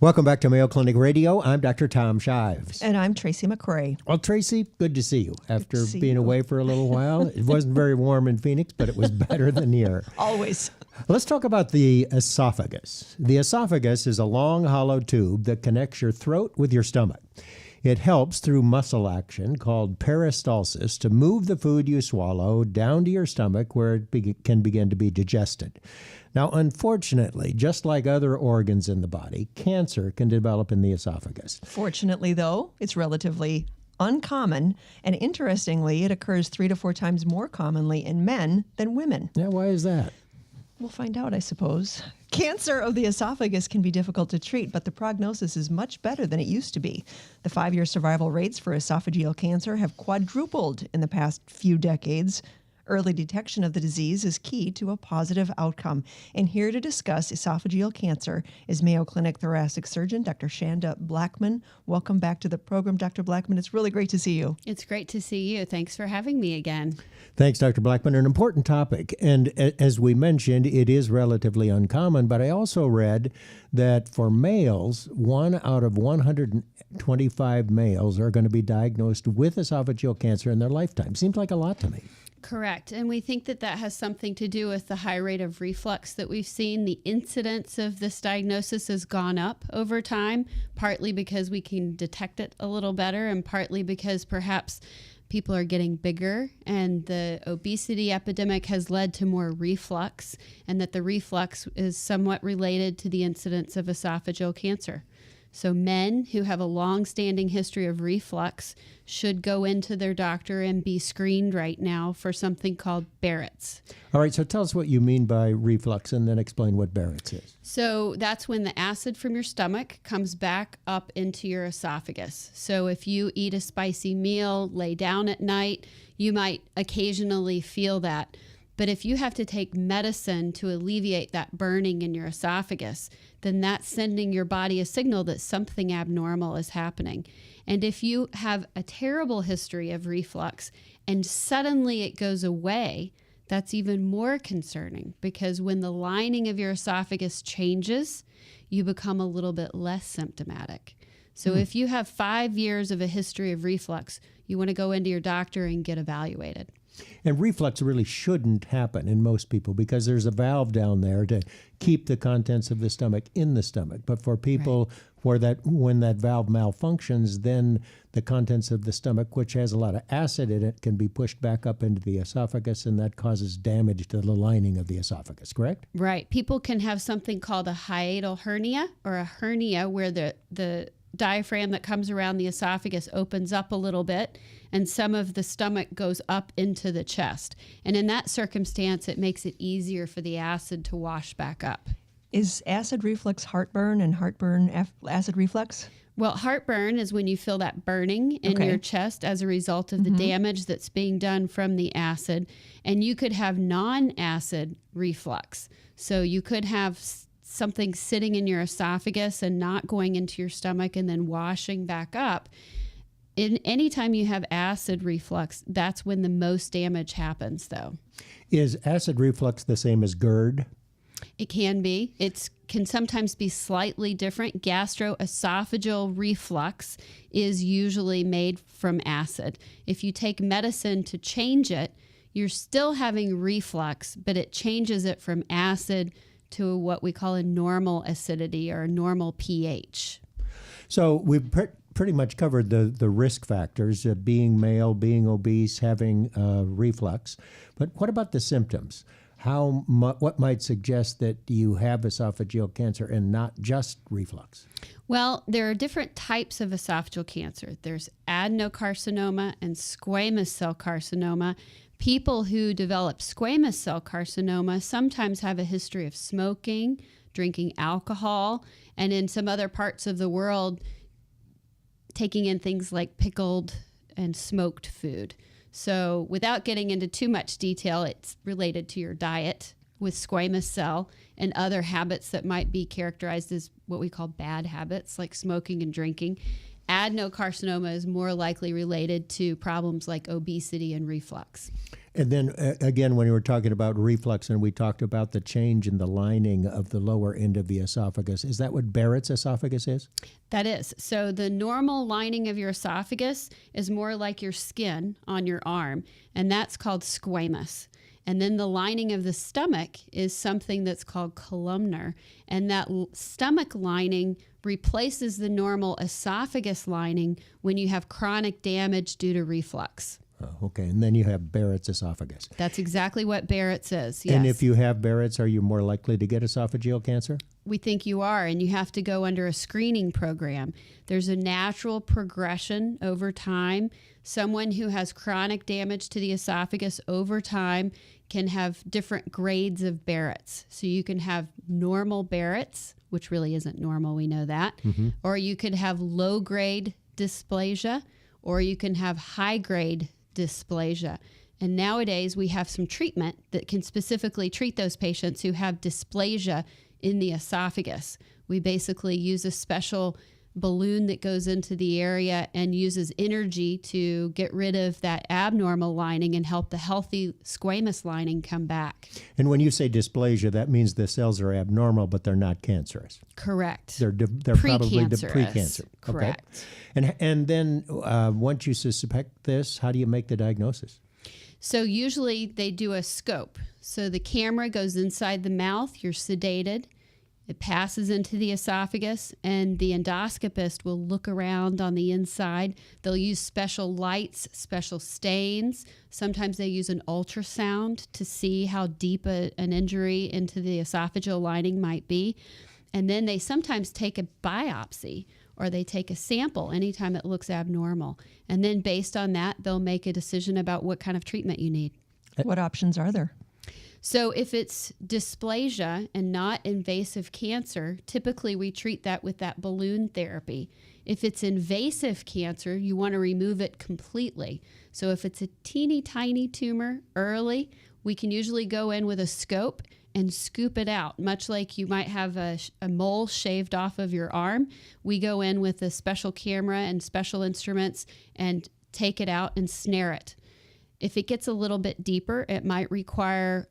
Welcome back to Mayo Clinic Radio. I'm Dr. Tom Shives. And I'm Tracy McCrae. Well, Tracy, good to see you after see being you. away for a little while. It wasn't very warm in Phoenix, but it was better than here. Always. Let's talk about the esophagus. The esophagus is a long, hollow tube that connects your throat with your stomach. It helps through muscle action called peristalsis to move the food you swallow down to your stomach where it can begin to be digested. Now, unfortunately, just like other organs in the body, cancer can develop in the esophagus. Fortunately, though, it's relatively uncommon, and interestingly, it occurs 3 to 4 times more commonly in men than women. Yeah, why is that? We'll find out, I suppose. Cancer of the esophagus can be difficult to treat, but the prognosis is much better than it used to be. The 5-year survival rates for esophageal cancer have quadrupled in the past few decades. Early detection of the disease is key to a positive outcome. And here to discuss esophageal cancer is Mayo Clinic thoracic surgeon, Dr. Shanda Blackmon. Welcome back to the program, Dr. Blackmon. It's really great to see you. It's great to see you. Thanks for having me again. Thanks, Dr. Blackmon. An important topic. And as we mentioned, it is relatively uncommon, but I also read that for males, 1 out of 125 males are going to be diagnosed with esophageal cancer in their lifetime. Seems like a lot to me. Correct. And we think that that has something to do with the high rate of reflux that we've seen. The incidence of this diagnosis has gone up over time, partly because we can detect it a little better and partly because perhaps people are getting bigger and the obesity epidemic has led to more reflux, and that the reflux is somewhat related to the incidence of esophageal cancer. So men who have a long-standing history of reflux should go into their doctor and be screened right now for something called Barrett's. All right, so tell us what you mean by reflux and then explain what Barrett's is. So that's when the acid from your stomach comes back up into your esophagus. So if you eat a spicy meal, lay down at night, you might occasionally feel that. But if you have to take medicine to alleviate that burning in your esophagus, then that's sending your body a signal that something abnormal is happening. And if you have a terrible history of reflux and suddenly it goes away, that's even more concerning, because when the lining of your esophagus changes, you become a little bit less symptomatic. So if you have 5 years of a history of reflux, you want to go into your doctor and get evaluated. And reflux really shouldn't happen in most people because there's a valve down there to keep the contents of the stomach in the stomach. But for people where when that valve malfunctions, then the contents of the stomach, which has a lot of acid in it, can be pushed back up into the esophagus, and that causes damage to the lining of the esophagus, correct? Right. People can have something called a hiatal hernia, or a hernia where the diaphragm that comes around the esophagus opens up a little bit and some of the stomach goes up into the chest. And in that circumstance, it makes it easier for the acid to wash back up. Is acid reflux heartburn and heartburn acid reflux? Well, heartburn is when you feel that burning in your chest as a result of the damage that's being done from the acid. And you could have non-acid reflux. So you could have something sitting in your esophagus and not going into your stomach and then washing back up. Anytime you have acid reflux, that's when the most damage happens, though. Is acid reflux the same as GERD? It can be. It can sometimes be slightly different. Gastroesophageal reflux is usually made from acid. If you take medicine to change it, you're still having reflux, but it changes it from acid to what we call a normal acidity or a normal pH. So we've pretty much covered the risk factors, being male, being obese, having reflux. But what about the symptoms? What might suggest that you have esophageal cancer and not just reflux? Well, there are different types of esophageal cancer. There's adenocarcinoma and squamous cell carcinoma. People who develop squamous cell carcinoma sometimes have a history of smoking, drinking alcohol, and in some other parts of the world, taking in things like pickled and smoked food. So without getting into too much detail, it's related to your diet with squamous cell and other habits that might be characterized as what we call bad habits, like smoking and drinking. adenocarcinoma is more likely related to problems like obesity and reflux. And then again, when you were talking about reflux and we talked about the change in the lining of the lower end of the esophagus, is that what Barrett's esophagus is? That is. So the normal lining of your esophagus is more like your skin on your arm, and that's called squamous. And then the lining of the stomach is something that's called columnar, and that stomach lining replaces the normal esophagus lining when you have chronic damage due to reflux. Oh, okay, and then you have Barrett's esophagus. That's exactly what Barrett's is, yes. And if you have Barrett's, are you more likely to get esophageal cancer? We think you are, and you have to go under a screening program. There's a natural progression over time. Someone who has chronic damage to the esophagus over time can have different grades of Barrett's. So you can have normal Barrett's, which really isn't normal, we know that, or you could have low-grade dysplasia, or you can have high-grade dysplasia. And nowadays we have some treatment that can specifically treat those patients who have dysplasia in the esophagus. We basically use a special balloon that goes into the area and uses energy to get rid of that abnormal lining and help the healthy squamous lining come back. And when you say dysplasia, that means the cells are abnormal, but they're not cancerous. Correct. They're probably pre-cancer. Correct. Okay. And then once you suspect this, how do you make the diagnosis? So usually they do a scope. So the camera goes inside the mouth, you're sedated, it passes into the esophagus, and the endoscopist will look around on the inside. They'll use special lights, special stains. Sometimes they use an ultrasound to see how deep an injury into the esophageal lining might be. And then they sometimes take a biopsy, or they take a sample anytime it looks abnormal. And then based on that, they'll make a decision about what kind of treatment you need. What options are there? So if it's dysplasia and not invasive cancer, typically we treat that with that balloon therapy. If it's invasive cancer, you want to remove it completely. So if it's a teeny tiny tumor early, we can usually go in with a scope and scoop it out. Much like you might have a mole shaved off of your arm, we go in with a special camera and special instruments and take it out and snare it. If it gets a little bit deeper, it might require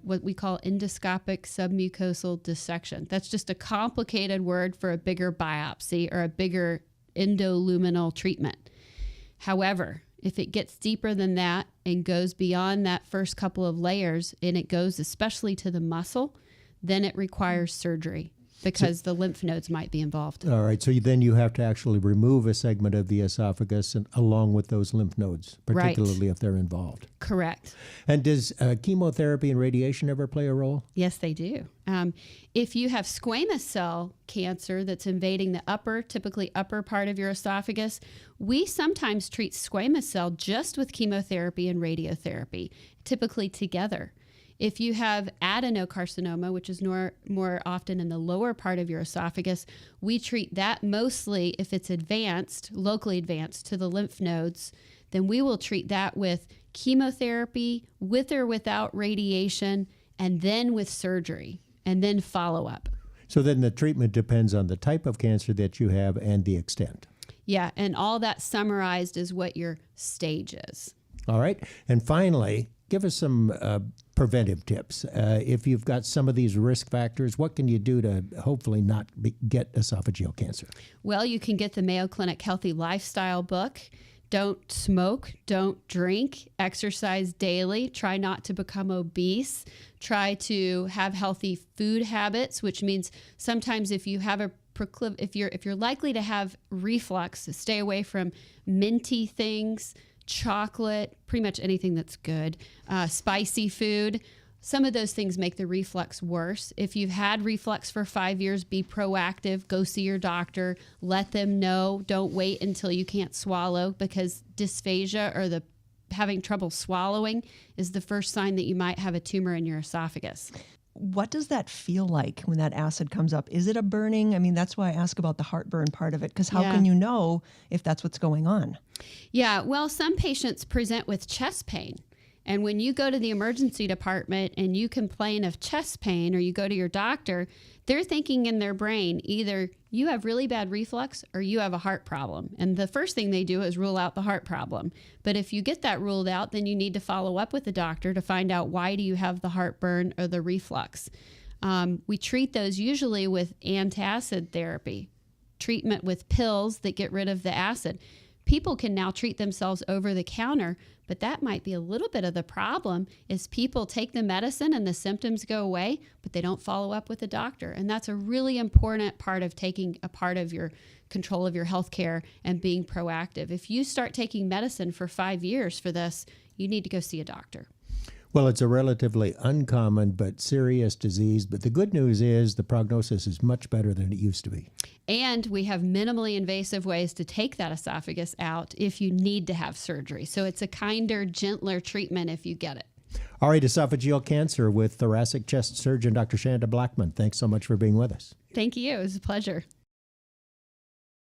what we call endoscopic submucosal dissection. That's just a complicated word for a bigger biopsy or a bigger endoluminal treatment. However, if it gets deeper than that and goes beyond that first couple of layers, and it goes especially to the muscle, then it requires surgery because the lymph nodes might be involved. All right. So then you have to actually remove a segment of the esophagus and, along with those lymph nodes, particularly if they're involved. Correct. And does chemotherapy and radiation ever play a role? Yes, they do. If you have squamous cell cancer that's invading the typically upper part of your esophagus, we sometimes treat squamous cell just with chemotherapy and radiotherapy, typically together. If you have adenocarcinoma, which is more often in the lower part of your esophagus, we treat that mostly if it's advanced, locally advanced to the lymph nodes, then we will treat that with chemotherapy, with or without radiation, and then with surgery, and then follow-up. So then the treatment depends on the type of cancer that you have and the extent. Yeah, and all that summarized is what your stage is. All right. And finally, give us some preventive tips. If you've got some of these risk factors, what can you do to hopefully not get esophageal cancer? Well, you can get the Mayo Clinic Healthy Lifestyle book. Don't smoke, don't drink, exercise daily, try not to become obese, try to have healthy food habits, which means sometimes if you have if you're likely to have reflux, stay away from minty things, chocolate, pretty much anything that's good, spicy food. Some of those things make the reflux worse. If you've had reflux for 5 years, be proactive, go see your doctor, let them know. Don't wait until you can't swallow, because dysphagia, or having trouble swallowing, is the first sign that you might have a tumor in your esophagus. What does that feel like when that acid comes up? Is it a burning? I mean, that's why I ask about the heartburn part of it, because how can you know if that's what's going on? Yeah, well, some patients present with chest pain. And when you go to the emergency department and you complain of chest pain or you go to your doctor, they're thinking in their brain either you have really bad reflux or you have a heart problem. And the first thing they do is rule out the heart problem. But if you get that ruled out, then you need to follow up with the doctor to find out why do you have the heartburn or the reflux. We treat those usually with antacid therapy, treatment with pills that get rid of the acid. People can now treat themselves over the counter, but that might be a little bit of the problem is people take the medicine and the symptoms go away, but they don't follow up with the doctor. And that's a really important part of taking a part of your control of your health care and being proactive. If you start taking medicine for 5 years for this, you need to go see a doctor. Well, it's a relatively uncommon but serious disease, but the good news is the prognosis is much better than it used to be. And we have minimally invasive ways to take that esophagus out if you need to have surgery. So it's a kinder, gentler treatment if you get it. All right, esophageal cancer with thoracic chest surgeon Dr. Shanda Blackmon. Thanks so much for being with us. Thank you. It was a pleasure.